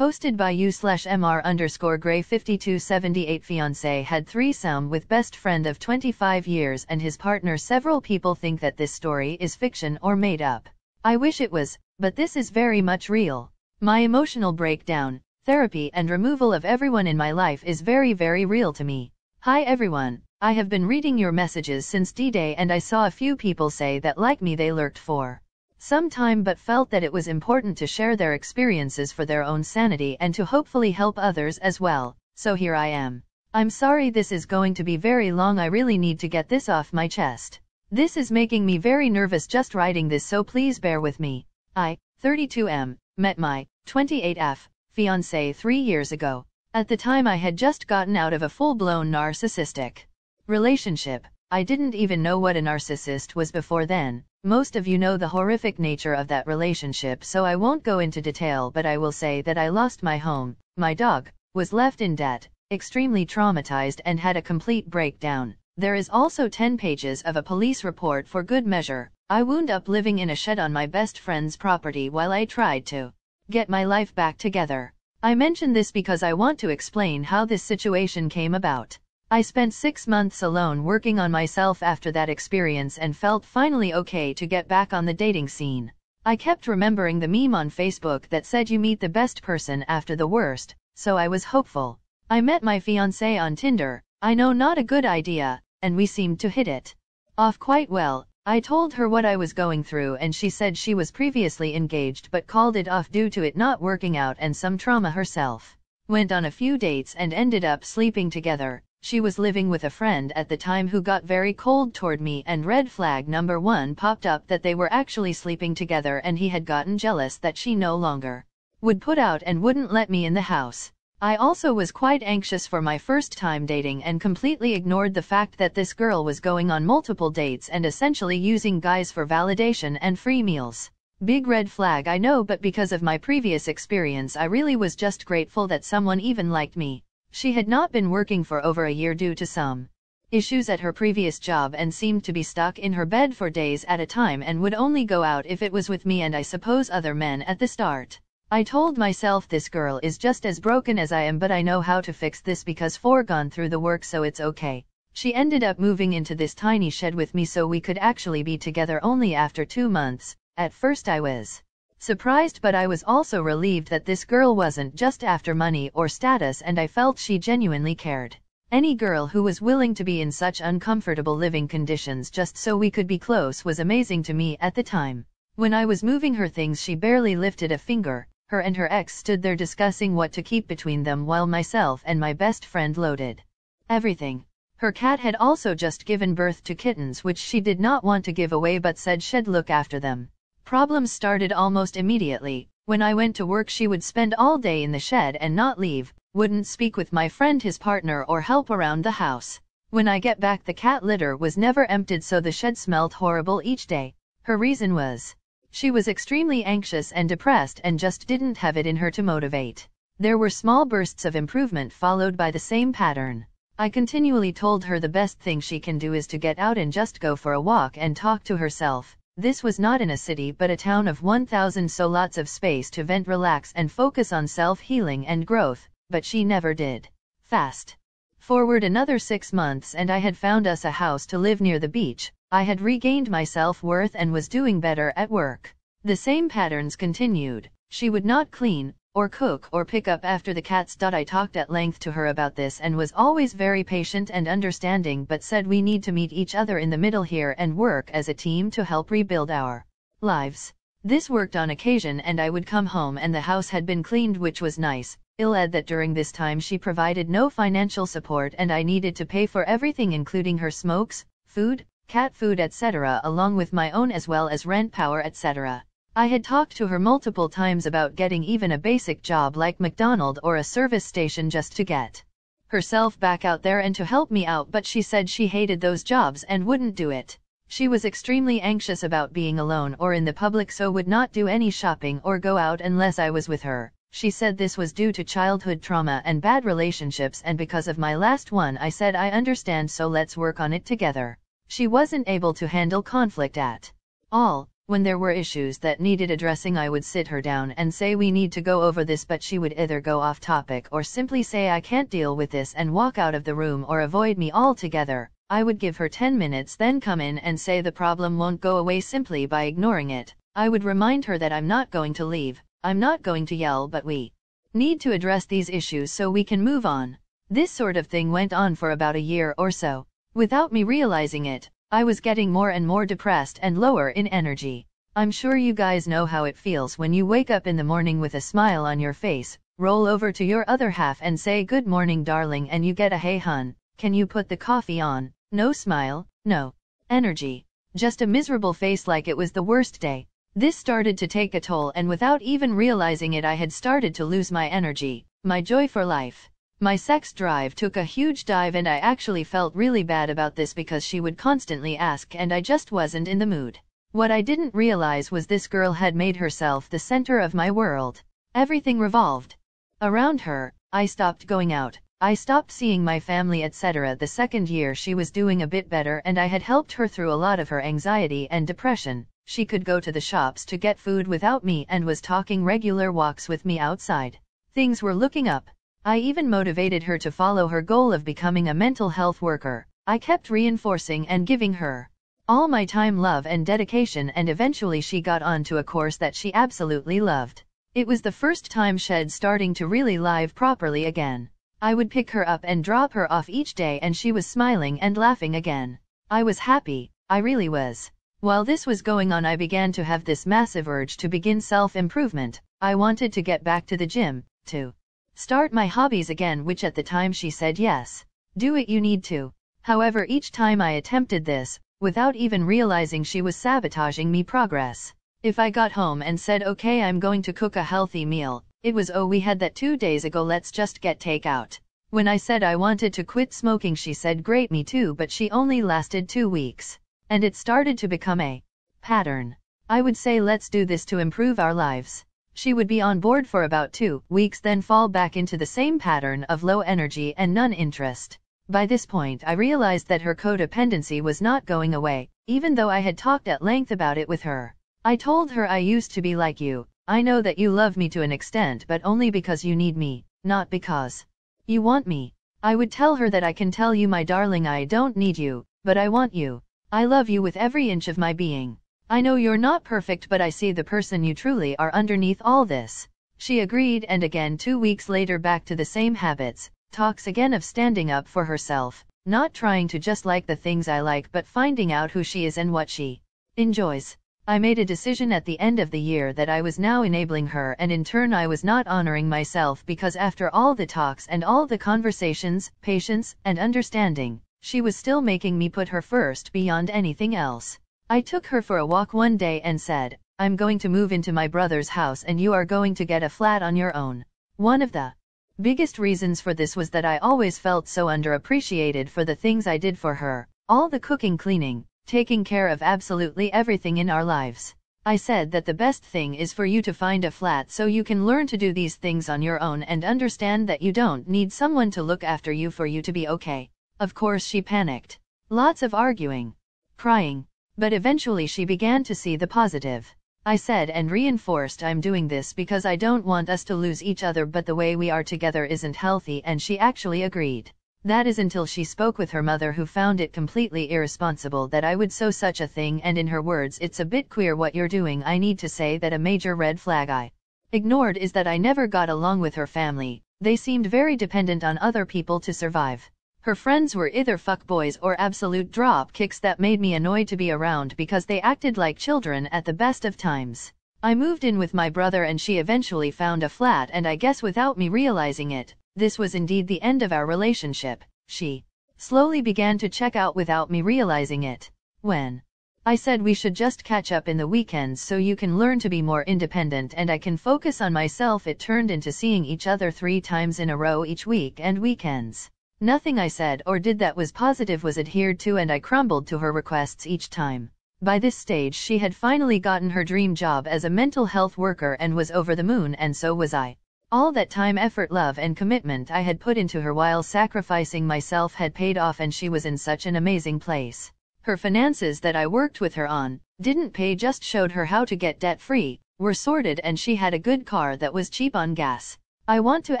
Hosted by u/mr_gray5278. Fiance had threesome with best friend of 25 years and his partner. Several people think that this story is fiction or made up. I wish it was, but this is very much real. My emotional breakdown, therapy and removal of everyone in my life is very real to me. Hi everyone, I have been reading your messages since D-Day and I saw a few people say that like me they lurked for some time but felt that it was important to share their experiences for their own sanity and to hopefully help others as well, so here I am. I'm sorry this is going to be very long. I really need to get this off my chest. This is making me very nervous just writing this, so please bear with me. I, 32M, met my 28F fiancé 3 years ago. At the time I had just gotten out of a full-blown narcissistic relationship. I didn't even know what a narcissist was before then. Most of you know the horrific nature of that relationship, so I won't go into detail, but I will say that I lost my home, my dog, was left in debt, extremely traumatized and had a complete breakdown. There is also 10 pages of a police report for good measure. I wound up living in a shed on my best friend's property while I tried to get my life back together. I mention this because I want to explain how this situation came about. I spent 6 months alone working on myself after that experience and felt finally okay to get back on the dating scene. I kept remembering the meme on Facebook that said you meet the best person after the worst, so I was hopeful. I met my fiancé on Tinder. I know, not a good idea, and we seemed to hit it off quite well. I told her what I was going through and she said she was previously engaged but called it off due to it not working out and some trauma herself. Went on a few dates and ended up sleeping together. She was living with a friend at the time who got very cold toward me, and red flag number 1 popped up that they were actually sleeping together and he had gotten jealous that she no longer would put out and wouldn't let me in the house. I also was quite anxious for my first time dating and completely ignored the fact that this girl was going on multiple dates and essentially using guys for validation and free meals. Big red flag, I know, but because of my previous experience I really was just grateful that someone even liked me. She had not been working for over a year due to some issues at her previous job and seemed to be stuck in her bed for days at a time and would only go out if it was with me and I suppose other men at the start. I told myself this girl is just as broken as I am, but I know how to fix this because gone through the work, so it's okay. She ended up moving into this tiny shed with me so we could actually be together only after 2 months. At first I was surprised, but I was also relieved that this girl wasn't just after money or status, and I felt she genuinely cared. Any girl who was willing to be in such uncomfortable living conditions just so we could be close was amazing to me at the time. When I was moving her things she barely lifted a finger. Her and her ex stood there discussing what to keep between them while myself and my best friend loaded everything. Her cat had also just given birth to kittens which she did not want to give away but said she'd look after them. Problems started almost immediately. When I went to work she would spend all day in the shed and not leave, wouldn't speak with my friend, his partner, or help around the house. When I get back the cat litter was never emptied, so the shed smelled horrible each day. Her reason was she was extremely anxious and depressed and just didn't have it in her to motivate. There were small bursts of improvement followed by the same pattern. I continually told her the best thing she can do is to get out and just go for a walk and talk to herself. This was not in a city but a town of 1,000, so lots of space to vent, relax and focus on self-healing and growth, but she never did. Fast forward another 6 months and I had found us a house to live near the beach. I had regained my self-worth and was doing better at work. The same patterns continued. She would not clean, or cook, or pick up after the cats. I talked at length to her about this and was always very patient and understanding, but said we need to meet each other in the middle here and work as a team to help rebuild our lives. This worked on occasion and I would come home and the house had been cleaned, which was nice. I'll add that during this time she provided no financial support and I needed to pay for everything, including her smokes, food, cat food, etc., along with my own as well as rent, power, etc. I had talked to her multiple times about getting even a basic job like McDonald's or a service station just to get herself back out there and to help me out, but she said she hated those jobs and wouldn't do it. She was extremely anxious about being alone or in the public, so would not do any shopping or go out unless I was with her. She said this was due to childhood trauma and bad relationships, and because of my last one I said I understand, so let's work on it together. She wasn't able to handle conflict at all. When there were issues that needed addressing, I would sit her down and say we need to go over this, but she would either go off topic or simply say I can't deal with this and walk out of the room or avoid me altogether. I would give her 10 minutes, then come in and say the problem won't go away simply by ignoring it. I would remind her that I'm not going to leave, I'm not going to yell, but we need to address these issues so we can move on. This sort of thing went on for about a year or so. Without me realizing it, I was getting more and more depressed and lower in energy. I'm sure you guys know how it feels when you wake up in the morning with a smile on your face, roll over to your other half and say good morning darling, and you get a hey hun, can you put the coffee on? No smile, no energy, just a miserable face like it was the worst day. This started to take a toll, and without even realizing it I had started to lose my energy, my joy for life. My sex drive took a huge dive, and I actually felt really bad about this because she would constantly ask and I just wasn't in the mood. What I didn't realize was this girl had made herself the center of my world. Everything revolved around her. I stopped going out, I stopped seeing my family, etc. The second year she was doing a bit better and I had helped her through a lot of her anxiety and depression. She could go to the shops to get food without me and was taking regular walks with me outside. Things were looking up. I even motivated her to follow her goal of becoming a mental health worker. I kept reinforcing and giving her all my time, love and dedication, and eventually she got onto a course that she absolutely loved. It was the first time she'd starting to really live properly again. I would pick her up and drop her off each day and she was smiling and laughing again. I was happy, I really was. While this was going on, I began to have this massive urge to begin self-improvement. I wanted to get back to the gym, to start my hobbies again, which at the time she said yes. Do it, you need to. However, each time I attempted this, without even realizing she was sabotaging me progress. If I got home and said okay, I'm going to cook a healthy meal, it was oh, we had that 2 days ago, let's just get takeout. When I said I wanted to quit smoking, she said great, me too, but she only lasted 2 weeks. And it started to become a pattern. I would say let's do this to improve our lives. She would be on board for about 2 weeks, then fall back into the same pattern of low energy and none interest. By this point I realized that her codependency was not going away, even though I had talked at length about it with her. I told her I used to be like you. I know that you love me to an extent, but only because you need me, not because you want me. I would tell her that I can tell you, my darling, I don't need you, but I want you. I love you with every inch of my being. I know you're not perfect, but I see the person you truly are underneath all this. She agreed, and again 2 weeks later back to the same habits, talks again of standing up for herself, not trying to just like the things I like, but finding out who she is and what she enjoys. I made a decision at the end of the year that I was now enabling her, and in turn I was not honoring myself, because after all the talks and all the conversations, patience, and understanding, she was still making me put her first beyond anything else. I took her for a walk one day and said, I'm going to move into my brother's house and you are going to get a flat on your own. One of the biggest reasons for this was that I always felt so underappreciated for the things I did for her, all the cooking, cleaning, taking care of absolutely everything in our lives. I said that the best thing is for you to find a flat so you can learn to do these things on your own and understand that you don't need someone to look after you for you to be okay. Of course she panicked. Lots of arguing, crying. But eventually she began to see the positive. I said and reinforced, I'm doing this because I don't want us to lose each other, but the way we are together isn't healthy, and she actually agreed. That is until she spoke with her mother, who found it completely irresponsible that I would sow such a thing, and in her words, it's a bit queer what you're doing. I need to say that a major red flag I ignored is that I never got along with her family. They seemed very dependent on other people to survive. Her friends were either fuckboys or absolute drop kicks that made me annoyed to be around because they acted like children at the best of times. I moved in with my brother and she eventually found a flat, and I guess without me realizing it, this was indeed the end of our relationship. She slowly began to check out without me realizing it. When I said we should just catch up in the weekends so you can learn to be more independent and I can focus on myself, it turned into seeing each other 3 times in a row each week and weekends. Nothing I said or did that was positive was adhered to, and I crumbled to her requests each time. By this stage she had finally gotten her dream job as a mental health worker and was over the moon, and so was I. All that time, effort, love and commitment I had put into her while sacrificing myself had paid off, and she was in such an amazing place. Her finances that I worked with her on, didn't pay, just showed her how to get debt-free, were sorted, and she had a good car that was cheap on gas. I want to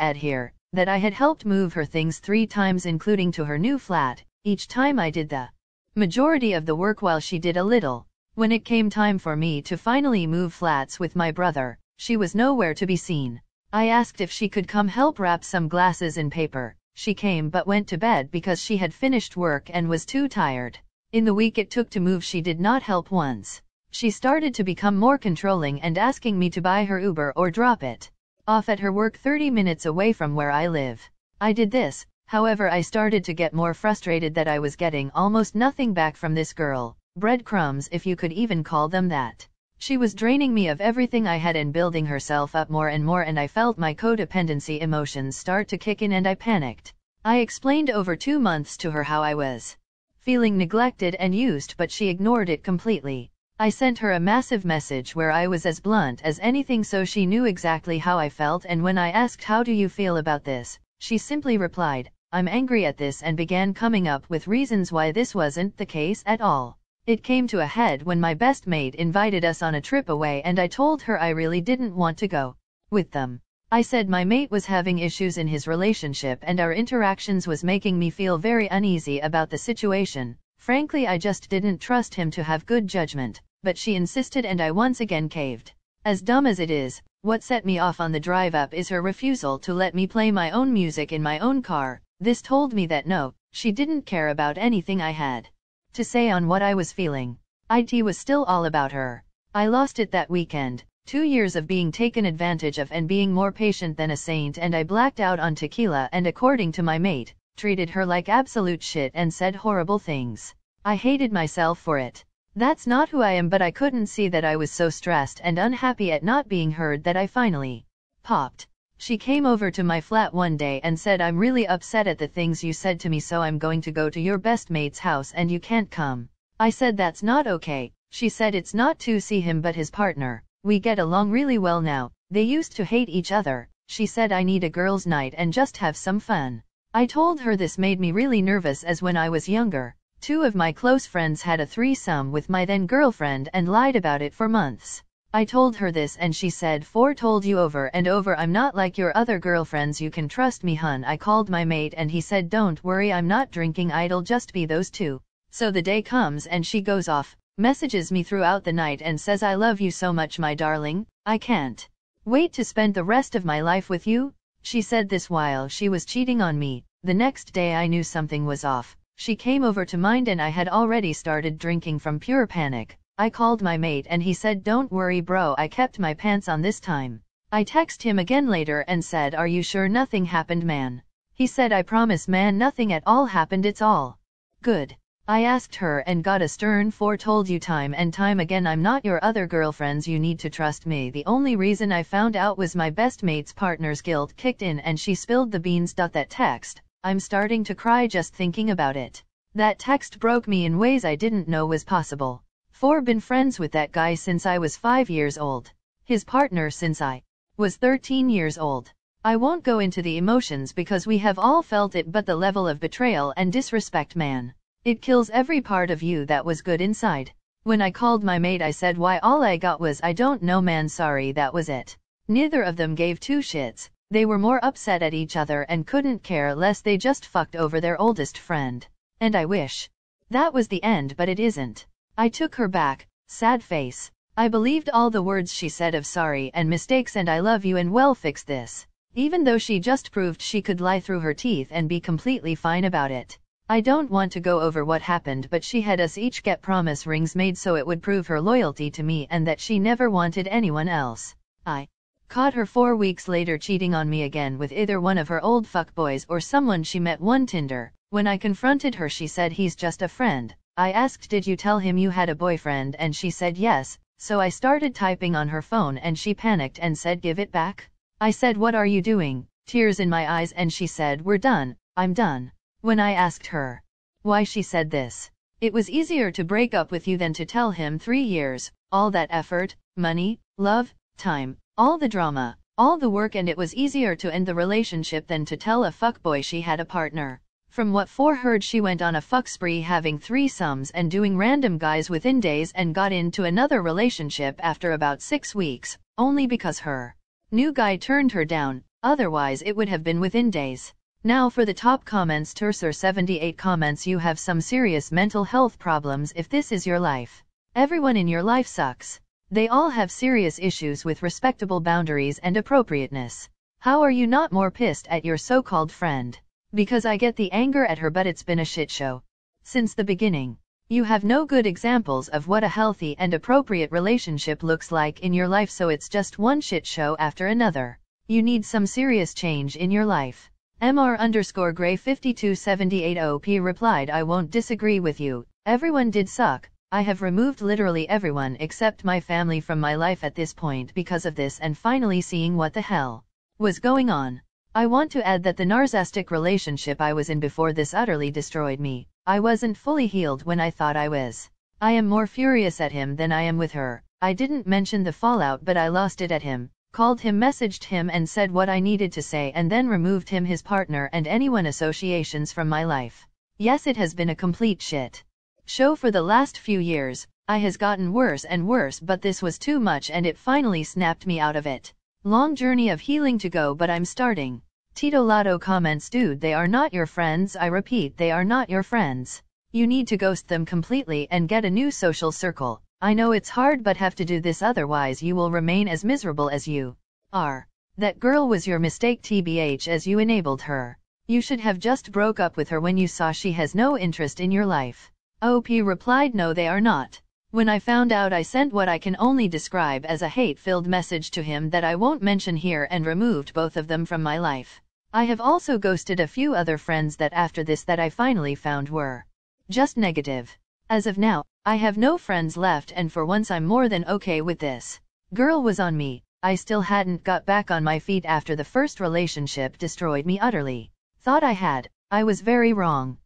add here that I had helped move her things 3 times, including to her new flat. Each time I did the majority of the work while she did a little. When it came time for me to finally move flats with my brother, she was nowhere to be seen. I asked if she could come help wrap some glasses in paper. She came but went to bed because she had finished work and was too tired. In the week it took to move, she did not help once. She started to become more controlling and asking me to buy her Uber or drop it off at her work 30 minutes away from where I live. I did this. However, I started to get more frustrated that I was getting almost nothing back from this girl. Breadcrumbs, if you could even call them that. She was draining me of everything I had and building herself up more and more, and I felt my codependency emotions start to kick in and I panicked. I explained over 2 months to her how I was feeling neglected and used, but she ignored it completely. I sent her a massive message where I was as blunt as anything so she knew exactly how I felt, and when I asked how do you feel about this, she simply replied, I'm angry at this, and began coming up with reasons why this wasn't the case at all. It came to a head when my best mate invited us on a trip away and I told her I really didn't want to go with them. I said my mate was having issues in his relationship and our interactions was making me feel very uneasy about the situation. Frankly, I just didn't trust him to have good judgment, but she insisted and I once again caved. As dumb as it is, what set me off on the drive up is her refusal to let me play my own music in my own car. This told me that no, she didn't care about anything I had to say on what I was feeling. It was still all about her. I lost it that weekend. 2 years of being taken advantage of and being more patient than a saint, and I blacked out on tequila and, according to my mate, treated her like absolute shit and said horrible things. I hated myself for it. That's not who I am, but I couldn't see that I was so stressed and unhappy at not being heard that I finally popped. She came over to my flat one day and said, I'm really upset at the things you said to me, so I'm going to go to your best mate's house and you can't come. I said that's not okay. She said it's not to see him but his partner. We get along really well now. They used to hate each other. She said I need a girls' night and just have some fun. I told her this made me really nervous, as when I was younger, 2 of my close friends had a threesome with my then girlfriend and lied about it for months. I told her this and she said, "4 told you over and over, I'm not like your other girlfriends, you can trust me, hun." I called my mate and he said, "Don't worry, I'm not drinking, it'll just be those 2. So the day comes and she goes off, messages me throughout the night and says, "I love you so much, my darling. I can't wait to spend the rest of my life with you." She said this while she was cheating on me. The next day I knew something was off. She came over to mine and I had already started drinking from pure panic. I called my mate and he said, "Don't worry bro, I kept my pants on this time." I texted him again later and said, "Are you sure nothing happened, man?" He said, "I promise man, nothing at all happened, it's all good." I asked her and got a stern 4 told you time and time again, I'm not your other girlfriends, you need to trust me. The only reason I found out was my best mate's partner's guilt kicked in and she spilled the beans. That text, I'm starting to cry just thinking about it. That text broke me in ways I didn't know was possible. 4 been friends with that guy since I was 5 years old. His partner since I was 13 years old. I won't go into the emotions because we have all felt it, but the level of betrayal and disrespect, man. It kills every part of you that was good inside. When I called my mate I said why, all I got was, "I don't know man, sorry," that was it. Neither of them gave 2 shits. They were more upset at each other and couldn't care less. They just fucked over their oldest friend. And I wish that was the end, but it isn't. I took her back, sad face. I believed all the words she said of sorry and mistakes and I love you and we'll fix this. Even though she just proved she could lie through her teeth and be completely fine about it. I don't want to go over what happened, but she had us each get promise rings made so it would prove her loyalty to me and that she never wanted anyone else. I caught her 4 weeks later cheating on me again with either one of her old fuckboys or someone she met on Tinder. When I confronted her she said, "He's just a friend." I asked, "Did you tell him you had a boyfriend?" and she said yes. So I started typing on her phone and she panicked and said, "Give it back." I said, "What are you doing?" Tears in my eyes, and she said, "We're done, I'm done." When I asked her why she said this, "It was easier to break up with you than to tell him 3 years, all that effort, money, love, time, all the drama, all the work, and it was easier to end the relationship than to tell a fuckboy she had a partner." From what for heard, she went on a fuck spree, having threesomes and doing random guys within days, and got into another relationship after about 6 weeks, only because her new guy turned her down, otherwise it would have been within days. Now for the top comments. Tursor 78 comments: you have some serious mental health problems if this is your life. Everyone in your life sucks. They all have serious issues with respectable boundaries and appropriateness. How are you not more pissed at your so-called friend? Because I get the anger at her, but it's been a shit show since the beginning. You have no good examples of what a healthy and appropriate relationship looks like in your life, so it's just one shit show after another. You need some serious change in your life. Mr_Gray 5278 OP replied, I won't disagree with you. Everyone did suck. I have removed literally everyone except my family from my life at this point because of this, and finally seeing what the hell was going on. I want to add that the narcissistic relationship I was in before this utterly destroyed me. I wasn't fully healed when I thought I was. I am more furious at him than I am with her. I didn't mention the fallout, but I lost it at him. Called him, messaged him and said what I needed to say, and then removed him, his partner and anyone associations from my life. Yes, it has been a complete shit show for the last few years. I has gotten worse and worse, but this was too much and it finally snapped me out of it. Long journey of healing to go, but I'm starting. Tito Lotto comments, dude, they are not your friends. I repeat, they are not your friends. You need to ghost them completely and get a new social circle. I know it's hard, but have to do this, otherwise you will remain as miserable as you are. That girl was your mistake, tbh, as you enabled her. You should have just broke up with her when you saw she has no interest in your life. OP replied, no, they are not. When I found out, I sent what I can only describe as a hate-filled message to him that I won't mention here, and removed both of them from my life. I have also ghosted a few other friends that after this that I finally found were just negative. As of now, I have no friends left, and for once I'm more than okay with this. Girl was on me. I still hadn't got back on my feet after the first relationship destroyed me utterly. Thought I had. I was very wrong.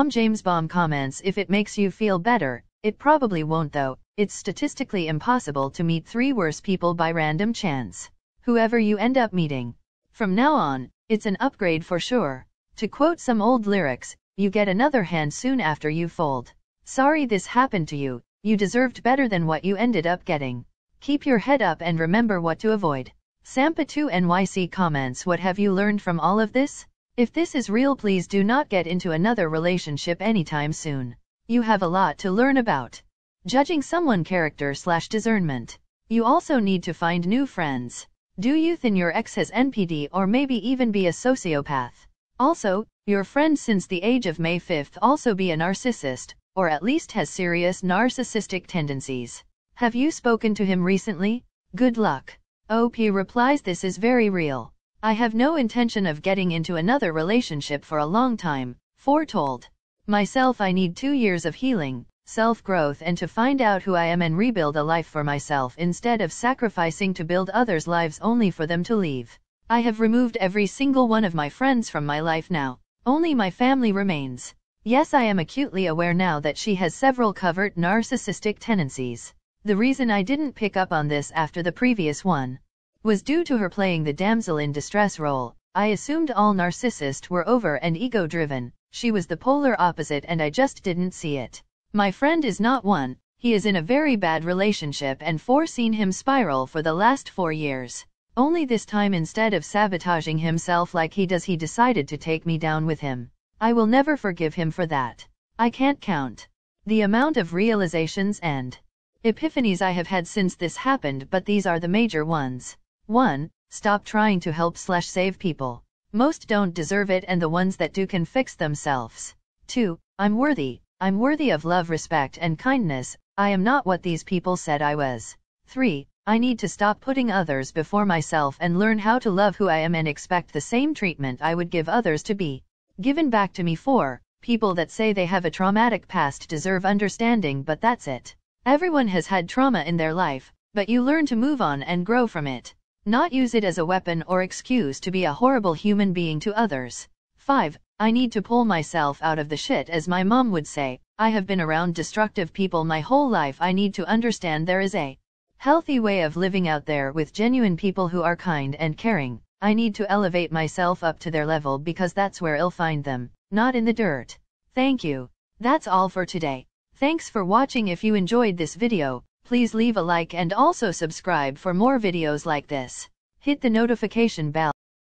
James Bomb comments, if it makes you feel better, it probably won't though. It's statistically impossible to meet 3 worse people by random chance. Whoever you end up meeting from now on, it's an upgrade for sure. To quote some old lyrics, you get another hand soon after you fold. Sorry this happened to you. You deserved better than what you ended up getting. Keep your head up and remember what to avoid. Sampa2NYC comments, what have you learned from all of this? If this is real, please do not get into another relationship anytime soon. You have a lot to learn about judging someone character/discernment. You also need to find new friends. Do you think your ex has NPD or maybe even be a sociopath? Also, your friend since the age of May 5th also be a narcissist, or at least has serious narcissistic tendencies. Have you spoken to him recently? Good luck. OP replies, this is very real. I have no intention of getting into another relationship for a long time. Foretold myself I need 2 years of healing, self-growth, and to find out who I am and rebuild a life for myself instead of sacrificing to build others' lives only for them to leave. I have removed every single one of my friends from my life now. Only my family remains. Yes, I am acutely aware now that she has several covert narcissistic tendencies. The reason I didn't pick up on this after the previous one was due to her playing the damsel in distress role. I assumed all narcissists were over and ego-driven. She was the polar opposite and I just didn't see it. My friend is not one. He is in a very bad relationship and foreseen him spiral for the last 4 years. Only this time, instead of sabotaging himself like he does, he decided to take me down with him. I will never forgive him for that. I can't count the amount of realizations and epiphanies I have had since this happened, but these are the major ones. 1. Stop trying to help/save people. Most don't deserve it, and the ones that do can fix themselves. 2. I'm worthy. I'm worthy of love, respect, and kindness. I am not what these people said I was. 3. I need to stop putting others before myself and learn how to love who I am and expect the same treatment I would give others to be given back to me. 4. People that say they have a traumatic past deserve understanding, but that's it. Everyone has had trauma in their life, but you learn to move on and grow from it. Not use it as a weapon or excuse to be a horrible human being to others. 5. I need to pull myself out of the shit, as my mom would say. I have been around destructive people my whole life. I need to understand there is a healthy way of living out there with genuine people who are kind and caring. I need to elevate myself up to their level because that's where I'll find them, not in the dirt. Thank you. That's all for today. Thanks for watching. If you enjoyed this video, please leave a like and also subscribe for more videos like this. Hit the notification bell.